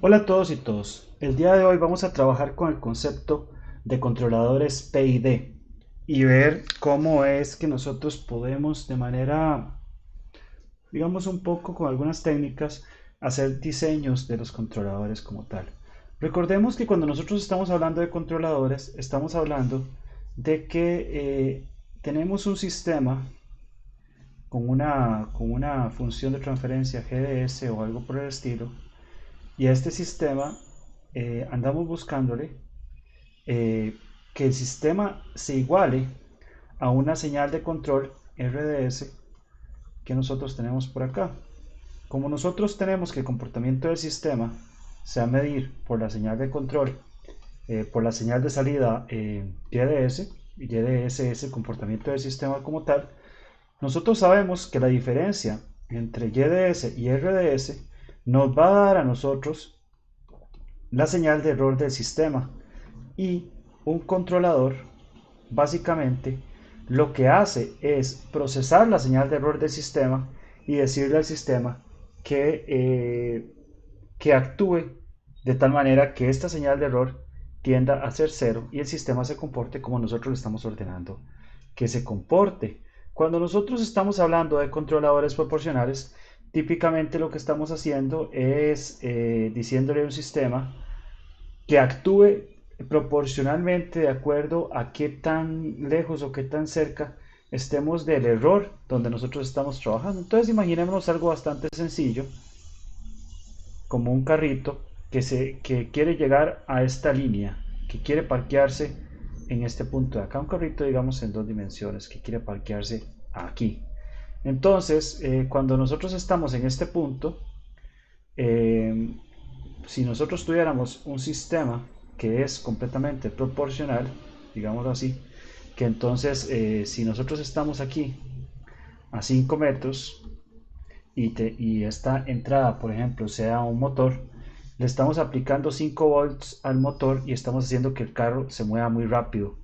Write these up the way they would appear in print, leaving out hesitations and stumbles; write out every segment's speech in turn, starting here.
Hola a todos y todos. El día de hoy vamos a trabajar con el concepto de controladores PID y ver cómo es que nosotros podemos de manera, digamos un poco con algunas técnicas, hacer diseños de los controladores como tal. Recordemos que cuando nosotros estamos hablando de controladores, estamos hablando de que tenemos un sistema con una función de transferencia GDS o algo por el estilo. Y a este sistema andamos buscándole que el sistema se iguale a una señal de control RDS que nosotros tenemos por acá. Como nosotros tenemos que el comportamiento del sistema se va a medir por la señal de control, por la señal de salida YDS, y YDS es el comportamiento del sistema como tal, nosotros sabemos que la diferencia entre YDS y RDS nos va a dar a nosotros la señal de error del sistema. Y un controlador básicamente lo que hace es procesar la señal de error del sistema y decirle al sistema que actúe de tal manera que esta señal de error tienda a ser cero y el sistema se comporte como nosotros le estamos ordenando que se comporte. Cuando nosotros estamos hablando de controladores proporcionales, típicamente lo que estamos haciendo es diciéndole a un sistema que actúe proporcionalmente de acuerdo a qué tan lejos o qué tan cerca estemos del error donde nosotros estamos trabajando. Entonces imaginémonos algo bastante sencillo, como un carrito que quiere llegar a esta línea, que quiere parquearse en este punto de acá. Un carrito, digamos, en dos dimensiones, que quiere parquearse aquí. Entonces, cuando nosotros estamos en este punto, eh, si nosotros tuviéramos un sistema que es completamente proporcional, digámoslo así, que entonces si nosotros estamos aquí a 5 metros y esta entrada, por ejemplo, sea un motor, le estamos aplicando 5 volts al motor y estamos haciendo que el carro se mueva muy rápido,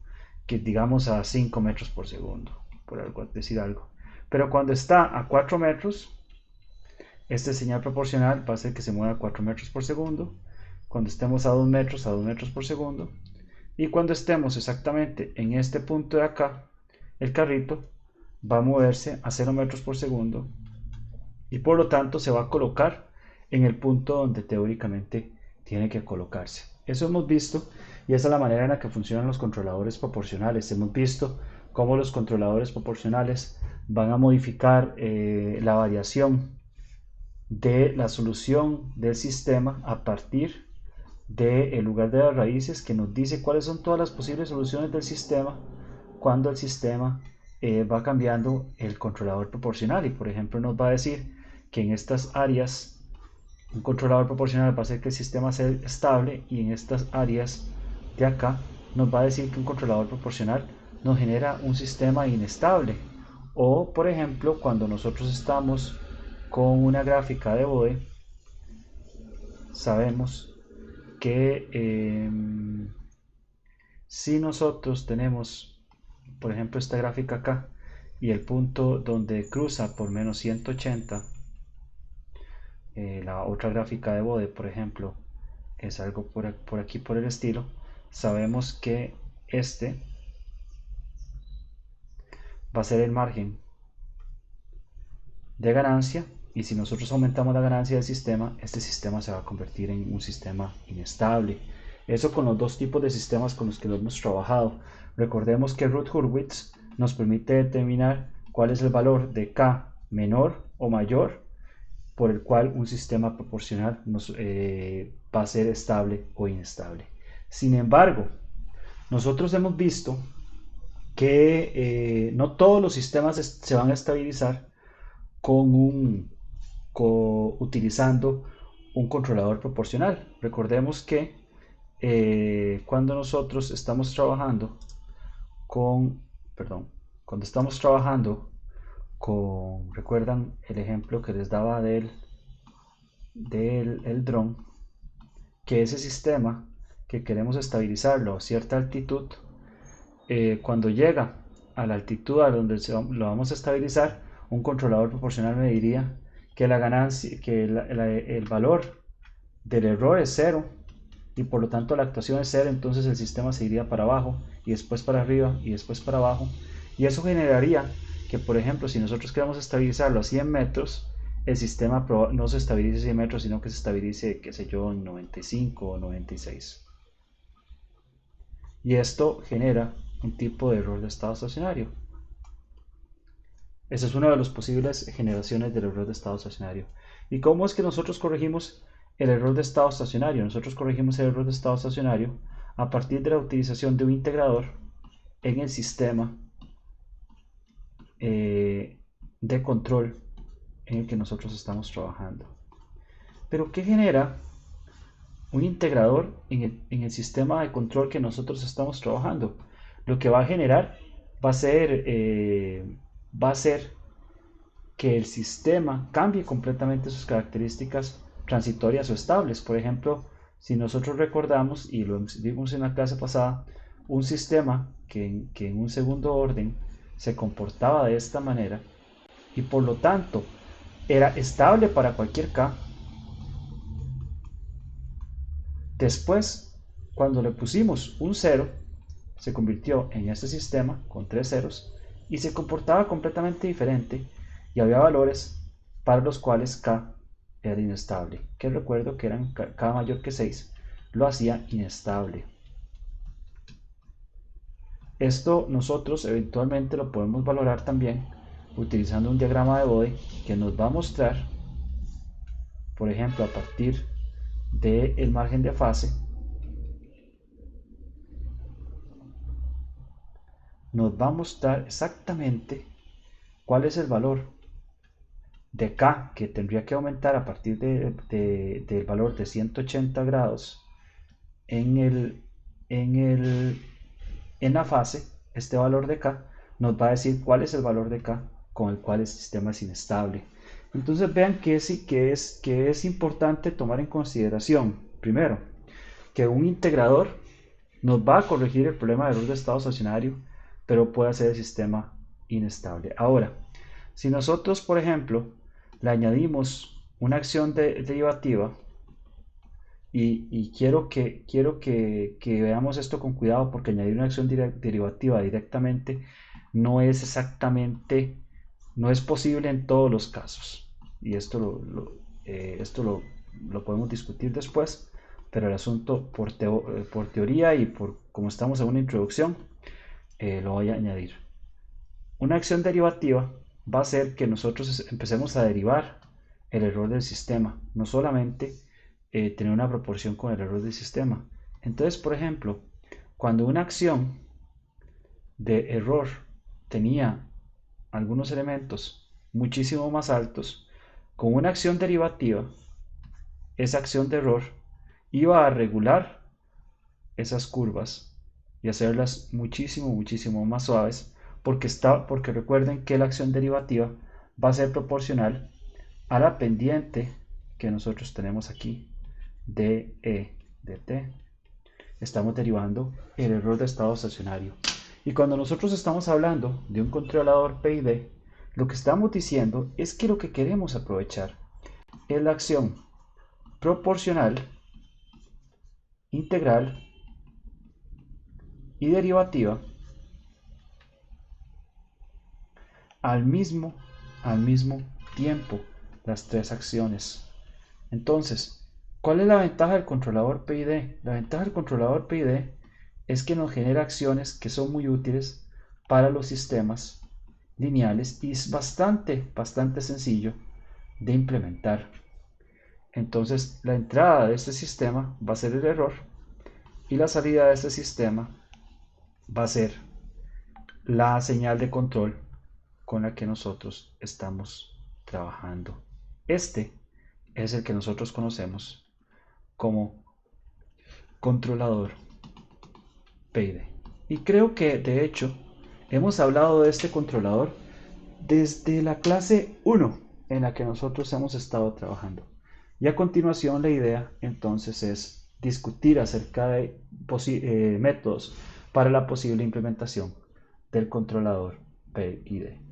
que digamos a 5 metros por segundo, por decir algo. Pero cuando está a 4 metros, este señal proporcional va a hacer que se mueva a 4 metros por segundo. Cuando estemos a 2 metros, a 2 metros por segundo. Y cuando estemos exactamente en este punto de acá, el carrito va a moverse a 0 metros por segundo y por lo tanto se va a colocar en el punto donde teóricamente tiene que colocarse. Eso hemos visto y esa es la manera en la que funcionan los controladores proporcionales. Hemos visto cómo los controladores proporcionales van a modificar la variación de la solución del sistema a partir del lugar de las raíces, que nos dice cuáles son todas las posibles soluciones del sistema cuando el sistema va cambiando el controlador proporcional. Y por ejemplo nos va a decir que en estas áreas un controlador proporcional va a hacer que el sistema sea estable, y en estas áreas de acá nos va a decir que un controlador proporcional nos genera un sistema inestable. O por ejemplo cuando nosotros estamos con una gráfica de Bode, sabemos que si nosotros tenemos, por ejemplo, esta gráfica acá y el punto donde cruza por menos 180, la otra gráfica de Bode, por ejemplo, es algo por aquí por el estilo, sabemos que este va a ser el margen de ganancia, y si nosotros aumentamos la ganancia del sistema, este sistema se va a convertir en un sistema inestable. Eso con los dos tipos de sistemas con los que lo hemos trabajado. Recordemos que Routh-Hurwitz nos permite determinar cuál es el valor de K menor o mayor por el cual un sistema proporcional va a ser estable o inestable. Sin embargo, nosotros hemos visto que no todos los sistemas se van a estabilizar con utilizando un controlador proporcional. Recordemos que cuando nosotros estamos trabajando con, perdón, cuando estamos trabajando con, recuerdan el ejemplo que les daba del el dron, que ese sistema que queremos estabilizarlo a cierta altitud, cuando llega a la altitud a donde lo vamos a estabilizar, un controlador proporcional me diría que la ganancia, que el valor del error es cero y por lo tanto la actuación es cero, entonces el sistema se iría para abajo y después para arriba y después para abajo, y eso generaría que, por ejemplo, si nosotros queremos estabilizarlo a 100 metros, el sistema no se estabilice a 100 metros, sino que se estabilice, qué sé yo, en 95 o 96. Y esto genera un tipo de error de estado estacionario. Esa es una de las posibles generaciones del error de estado estacionario. ¿Y cómo es que nosotros corregimos el error de estado estacionario? Nosotros corregimos el error de estado estacionario a partir de la utilización de un integrador en el sistema de control en el que nosotros estamos trabajando. Pero ¿qué genera un integrador en el sistema de control que nosotros estamos trabajando? Lo que va a generar va a ser que el sistema cambie completamente sus características transitorias o estables. Por ejemplo, si nosotros recordamos, y lo vimos en la clase pasada, un sistema que en un segundo orden se comportaba de esta manera y por lo tanto era estable para cualquier k. Después, cuando le pusimos un 0, se convirtió en este sistema con 3 ceros y se comportaba completamente diferente, y había valores para los cuales k era inestable, que recuerdo que eran k mayor que 6, lo hacía inestable. Esto nosotros eventualmente lo podemos valorar también utilizando un diagrama de Bode que nos va a mostrar, por ejemplo, a partir del margen de fase, nos va a mostrar exactamente cuál es el valor de K que tendría que aumentar a partir del valor de 180 grados en la fase. Este valor de K nos va a decir cuál es el valor de K con el cual el sistema es inestable. Entonces vean que es importante tomar en consideración, primero, que un integrador nos va a corregir el problema de error de estado estacionario, pero puede hacer el sistema inestable. Ahora, si nosotros, por ejemplo, le añadimos una acción derivativa, y quiero que veamos esto con cuidado, porque añadir una acción derivativa directamente no es exactamente, no es posible en todos los casos. Y esto lo podemos discutir después, pero el asunto por teoría y por como estamos en una introducción, lo voy a añadir. Una acción derivativa va a hacer que nosotros empecemos a derivar el error del sistema, no solamente tener una proporción con el error del sistema. Entonces, por ejemplo, cuando una acción de error tenía algunos elementos muchísimo más altos, con una acción derivativa, esa acción de error iba a regular esas curvas y hacerlas muchísimo más suaves, porque recuerden que la acción derivativa va a ser proporcional a la pendiente que nosotros tenemos aquí de t. Estamos derivando el error de estado estacionario. Y cuando nosotros estamos hablando de un controlador PID, lo que estamos diciendo es que lo que queremos aprovechar es la acción proporcional, integral y derivativa al mismo tiempo, las tres acciones. Entonces, ¿cuál es la ventaja del controlador PID? La ventaja del controlador PID es que nos genera acciones que son muy útiles para los sistemas lineales y es bastante sencillo de implementar. Entonces, la entrada de este sistema va a ser el error y la salida de este sistema va a ser la señal de control con la que nosotros estamos trabajando. Este es el que nosotros conocemos como controlador PID. Y creo que de hecho hemos hablado de este controlador desde la clase 1 en la que nosotros hemos estado trabajando. Y a continuación la idea entonces es discutir acerca de métodos para la posible implementación del controlador PID.